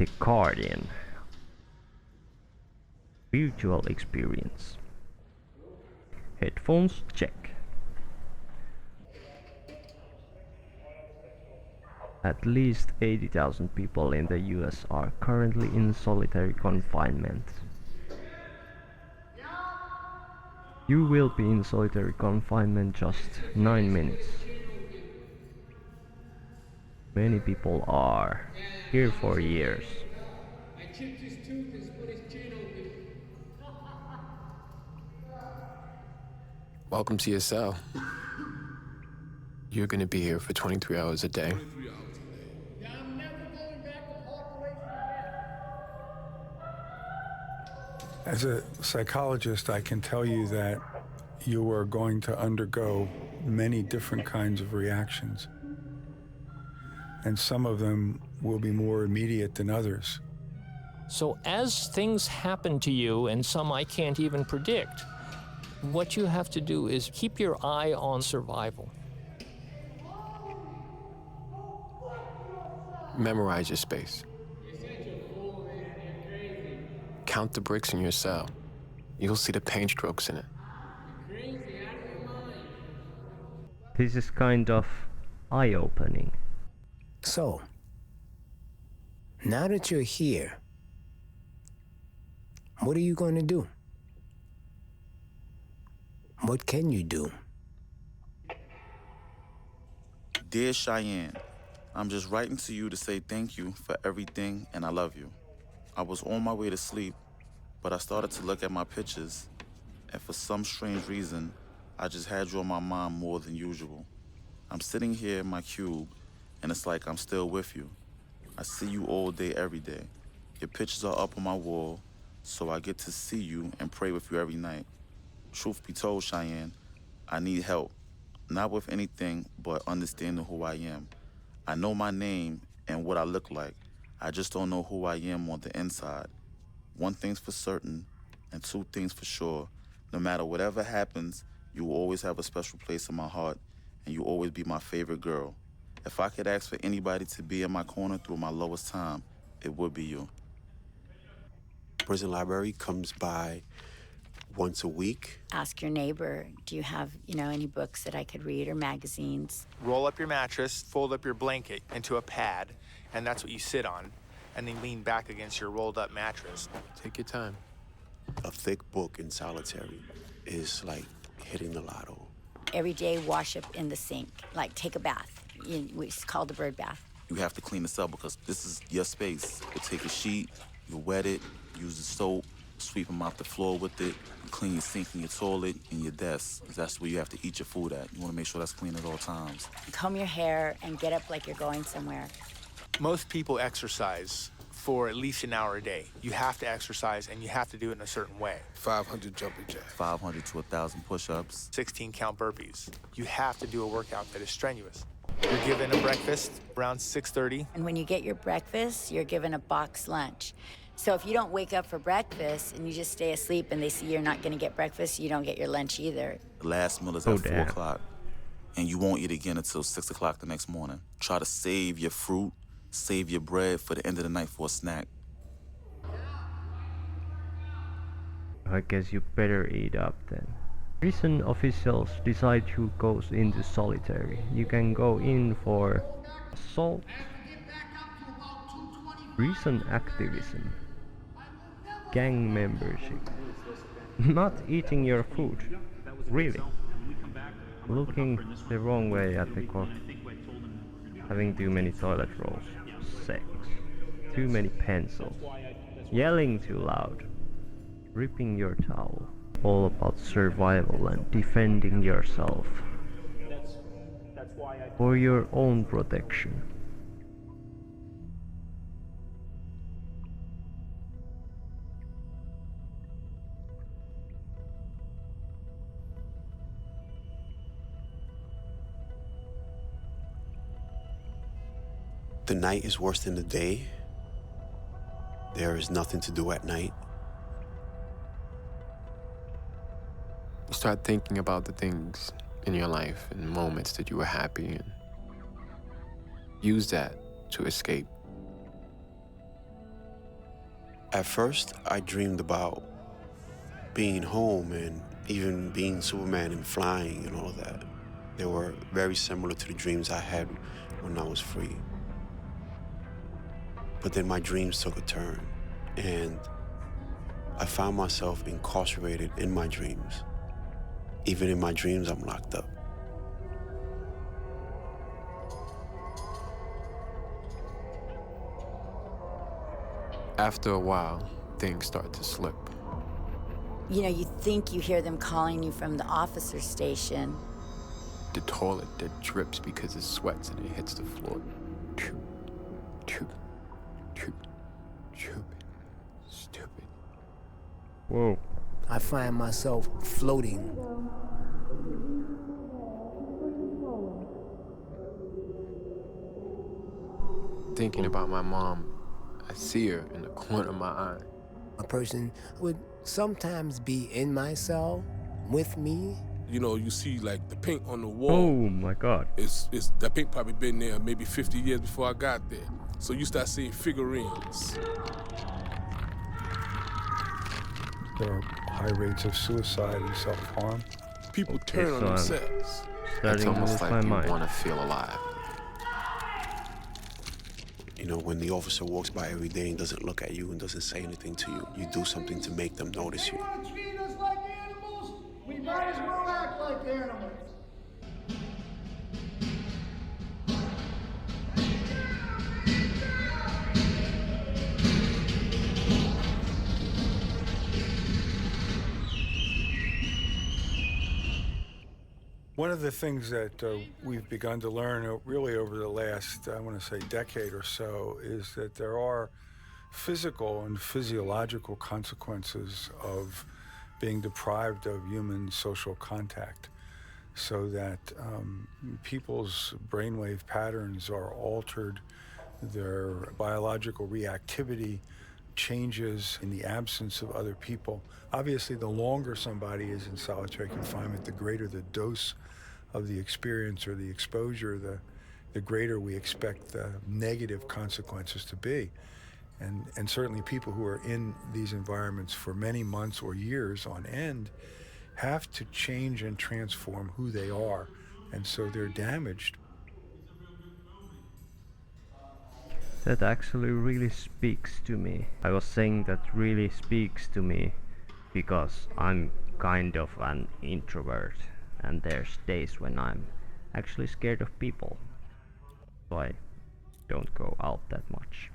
The Guardian. Virtual experience. Headphones check. At least 80,000 people in the US are currently in solitary confinement. You will be in solitary confinement just 9 minutes. Many people are here for years. I chipped his tooth and split his chin open. Welcome to your cell. You're gonna be here for 23 hours a day. 23 hours a day. Yeah, I'm never going back to population again. As a psychologist, I can tell you that you are going to undergo many different kinds of reactions. And some of them will be more immediate than others. So as things happen to you, and some I can't even predict, what you have to do is keep your eye on survival. Memorize your space. Count the bricks in your cell. You'll see the paint strokes in it. This is kind of eye-opening. So, now that you're here, what are you going to do? What can you do? Dear Cheyenne, I'm just writing to you to say thank you for everything and I love you. I was on my way to sleep, but I started to look at my pictures, and for some strange reason, I just had you on my mind more than usual. I'm sitting here in my cube, and it's like I'm still with you. I see you all day, every day. Your pictures are up on my wall, so I get to see you and pray with you every night. Truth be told, Cheyenne, I need help. Not with anything, but understanding who I am. I know my name and what I look like. I just don't know who I am on the inside. One thing's for certain, and two things for sure. No matter whatever happens, you will always have a special place in my heart, and you'll always be my favorite girl. If I could ask for anybody to be in my corner through my lowest time, it would be you. Prison library comes by once a week. Ask your neighbor, do you have, any books that I could read or magazines? Roll up your mattress, fold up your blanket into a pad, and that's what you sit on, and then lean back against your rolled up mattress. Take your time. A thick book in solitary is like hitting the lotto. Every day, wash up in the sink, like take a bath. It's called the bird bath. You have to clean this up because this is your space. You take a sheet, you wet it, use the soap, sweep them off the floor with it, you clean your sink and your toilet and your desk. That's where you have to eat your food at. You want to make sure that's clean at all times. Comb your hair and get up like you're going somewhere. Most people exercise for at least an hour a day. You have to exercise, and you have to do it in a certain way. 500 jumping jacks. 500 to 1,000 push-ups. 16 count burpees. You have to do a workout that is strenuous. You're given a breakfast around 6:30. And when you get your breakfast, you're given a box lunch. So if you don't wake up for breakfast and you just stay asleep and they see you're not going to get breakfast, you don't get your lunch either. The last meal is at 4 o'clock, and you won't eat again until 6 o'clock the next morning. Try to save your fruit, save your bread for the end of the night for a snack. I guess you better eat up then. Prison officials decide who goes into solitary. You can go in for assault, prison activism, gang membership, not eating your food, really, looking the wrong way at the clock, having too many toilet rolls, sex, too many pencils, yelling too loud, ripping your towel. All about survival and defending yourself for your own protection. The night is worse than the day. There is nothing to do at night. You start thinking about the things in your life and moments that you were happy and use that to escape. At first, I dreamed about being home and even being Superman and flying and all of that. They were very similar to the dreams I had when I was free. But then my dreams took a turn, and I found myself incarcerated in my dreams. Even in my dreams, I'm locked up. After a while, things start to slip. You know, you think you hear them calling you from the officer station. The toilet that drips because it sweats and it hits the floor. Choop, choop, choop, choop. Stupid. Whoa. I find myself floating. Thinking about my mom, I see her in the corner of my eye. A person would sometimes be in my cell with me. You know, you see like the paint on the wall. Oh my God. It's that paint probably been there maybe 50 years before I got there. So you start seeing figurines. There are high rates of suicide and self-harm. People Okay, turn on so I'm themselves. It's starting to almost lose like my you mind. want to feel alive. You know, when the officer walks by every day and doesn't look at you and doesn't say anything to you, you do something to make them notice They you. want to treat us like animals, we might as well act like animals. One of the things that we've begun to learn really over the last, I want to say, decade or so, is that there are physical and physiological consequences of being deprived of human social contact, so that people's brainwave patterns are altered, their biological reactivity changes in the absence of other people. Obviously, the longer somebody is in solitary confinement, the greater the dose of the experience or the exposure, the greater we expect the negative consequences to be. And certainly people who are in these environments for many months or years on end have to change and transform who they are, and so they're damaged. That actually really speaks to me. I was saying that really speaks to me because I'm kind of an introvert, and there's days when I'm actually scared of people, so I don't go out that much.